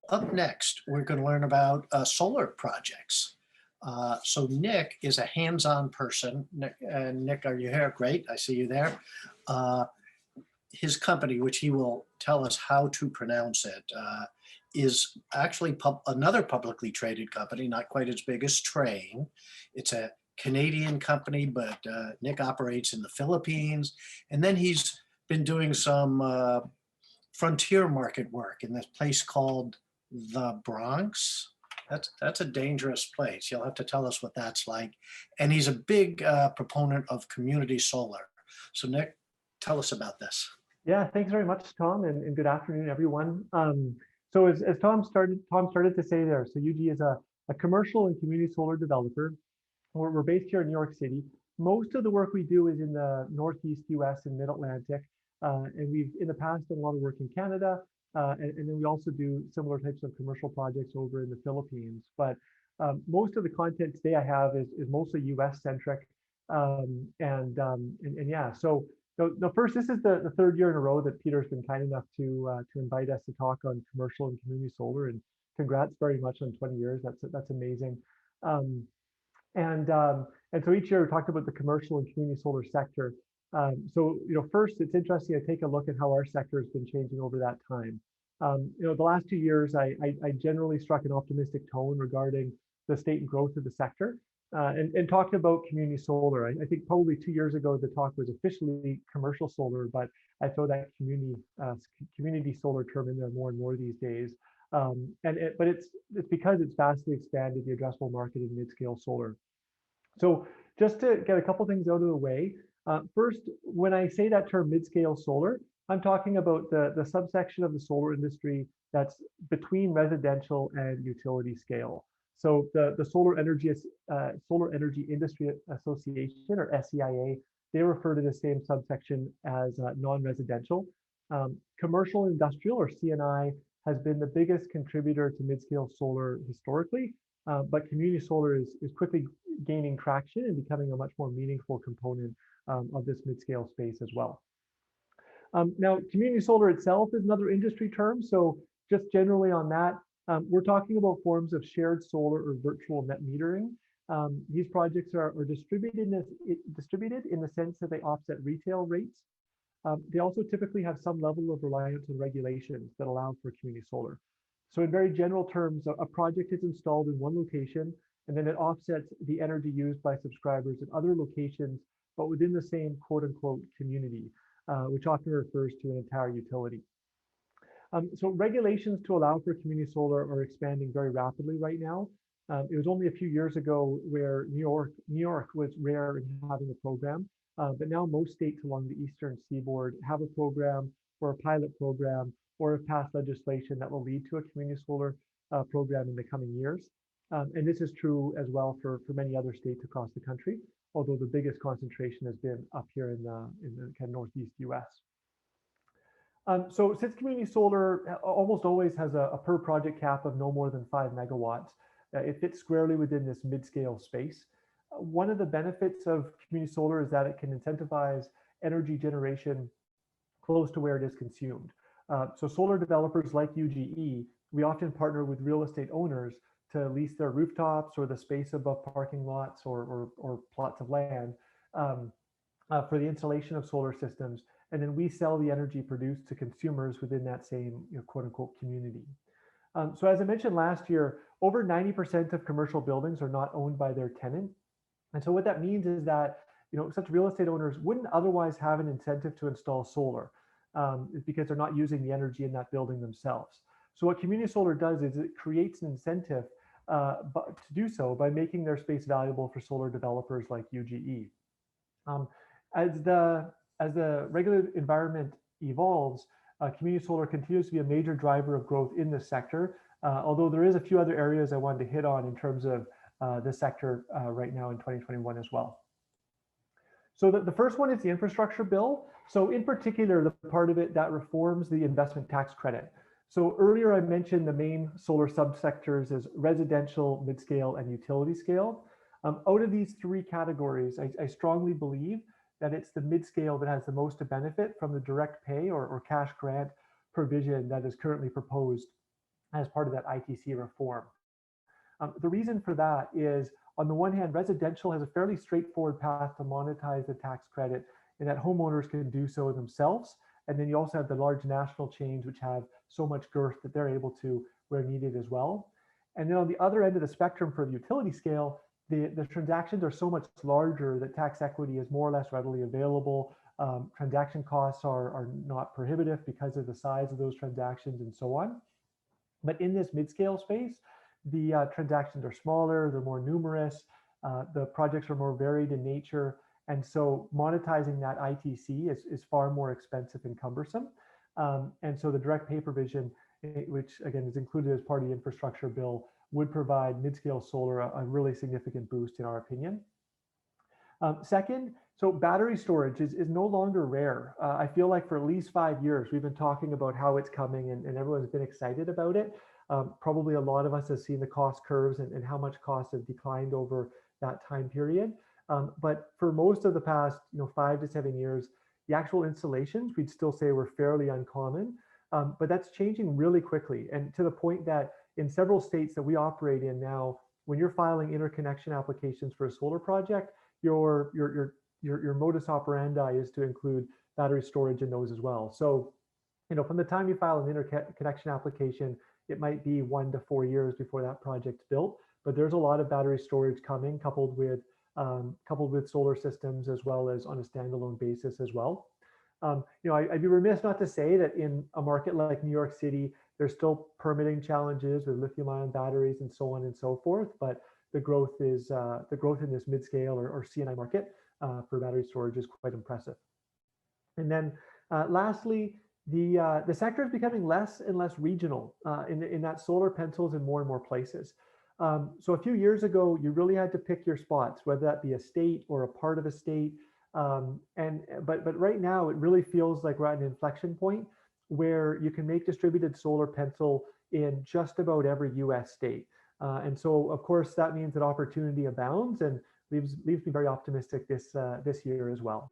Up next, we're going to learn about solar projects. So Nick is a hands-on person. Nick, are you here? Great, I see you there. Uh, his company, which he will tell us how to pronounce it, is actually another publicly traded company, not quite as big as Train. It's a Canadian company, but Nick operates in the Philippines. And then he's been doing some frontier market work in this place called the Bronx. That's a dangerous place. You'll have to tell us what that's like. And he's a big proponent of community solar. So Nick, tell us about this. Yeah, thanks very much, Tom, and good afternoon, everyone. So as Tom started to say there, so UG is a commercial and community solar developer. We're based here in New York City. Most of the work we do is in the Northeast US and Mid-Atlantic. And we've in the past done a lot of work in Canada. And then we also do similar types of commercial projects over in the Philippines. But most of the content today I have is mostly US centric. And yeah, so first, this is the third year in a row that Peter's been kind enough to invite us to talk on commercial and community solar. And congrats very much on 20 years. That's amazing. And so each year we talked about the commercial and community solar sector. So first, it's interesting to take a look at how our sector has been changing over that time. The last 2 years, I generally struck an optimistic tone regarding the state and growth of the sector. And talking about community solar, I think probably 2 years ago the talk was officially commercial solar, but I throw that community solar term in there more and more these days. But it's because it's vastly expanded the addressable market in mid-scale solar. So just to get a couple things out of the way, first, when I say that term mid-scale solar, I'm talking about the subsection of the solar industry that's between residential and utility scale. So the Solar Energy Industry Association, or SEIA, they refer to the same subsection as non-residential. Commercial industrial, or CNI, has been the biggest contributor to mid-scale solar historically, but community solar is quickly gaining traction and becoming a much more meaningful component of this mid-scale space as well. Now, community solar itself is another industry term. So just generally on that, we're talking about forms of shared solar or virtual net metering. These projects are distributed in the sense that they offset retail rates. They also typically have some level of reliance on regulations that allow for community solar. So in very general terms, a project is installed in one location, and then it offsets the energy used by subscribers in other locations, but within the same quote unquote community, which often refers to an entire utility. So regulations to allow for community solar are expanding very rapidly right now. It was only a few years ago where New York was rare in having a program, but now most states along the eastern seaboard have a program or a pilot program or have passed legislation that will lead to a community solar program in the coming years. And this is true as well for many other states across the country, although the biggest concentration has been up here in the kind of Northeast US. So since community solar almost always has a per project cap of no more than 5 megawatts, it fits squarely within this mid-scale space. One of the benefits of community solar is that it can incentivize energy generation close to where it is consumed. So solar developers like UGE, we often partner with real estate owners to lease their rooftops or the space above parking lots or plots of land for the installation of solar systems. And then we sell the energy produced to consumers within that same quote unquote community. So as I mentioned last year, over 90% of commercial buildings are not owned by their tenant. And so what that means is that such real estate owners wouldn't otherwise have an incentive to install solar because they're not using the energy in that building themselves. So what community solar does is it creates an incentive to do so by making their space valuable for solar developers like UGE. As the regulatory environment evolves, community solar continues to be a major driver of growth in this sector, although there is a few other areas I wanted to hit on in terms of this sector right now in 2021 as well. So the first one is the infrastructure bill. So in particular, the part of it that reforms the investment tax credit. So earlier I mentioned the main solar subsectors as residential, mid-scale, and utility scale. Out of these three categories, I strongly believe that it's the mid-scale that has the most to benefit from the direct pay or cash grant provision that is currently proposed as part of that ITC reform. The reason for that is, on the one hand, residential has a fairly straightforward path to monetize the tax credit, and that homeowners can do so themselves. And then you also have the large national chains, which have so much girth that they're able to where needed as well. And then on the other end of the spectrum for the utility scale, the transactions are so much larger that tax equity is more or less readily available. Transaction costs are not prohibitive because of the size of those transactions and so on. But in this mid-scale space, the transactions are smaller, they're more numerous, the projects are more varied in nature, and so monetizing that ITC is far more expensive and cumbersome. And so the direct pay provision, which again is included as part of the infrastructure bill, would provide mid-scale solar a really significant boost in our opinion. Second, so battery storage is no longer rare. I feel like for at least 5 years, we've been talking about how it's coming, and everyone's been excited about it. Probably a lot of us have seen the cost curves and how much costs have declined over that time period. But for most of the past 5 to 7 years, the actual installations, we'd still say were fairly uncommon. But that's changing really quickly, and to the point that in several states that we operate in now, when you're filing interconnection applications for a solar project, your modus operandi is to include battery storage in those as well. So, from the time you file an interconnection application, it might be 1 to 4 years before that project's built. But there's a lot of battery storage coming, coupled with solar systems, as well as on a standalone basis as well. I'd be remiss not to say that in a market like New York City, there's still permitting challenges with lithium-ion batteries and so on and so forth. But the growth in this mid-scale or C&I market for battery storage is quite impressive. And then lastly, the sector is becoming less and less regional in that solar pencils in more and more places. So a few years ago, you really had to pick your spots, whether that be a state or a part of a state. But right now, it really feels like we're at an inflection point where you can make distributed solar pencil in just about every US state. And so, of course, that means that opportunity abounds and leaves me very optimistic this year as well.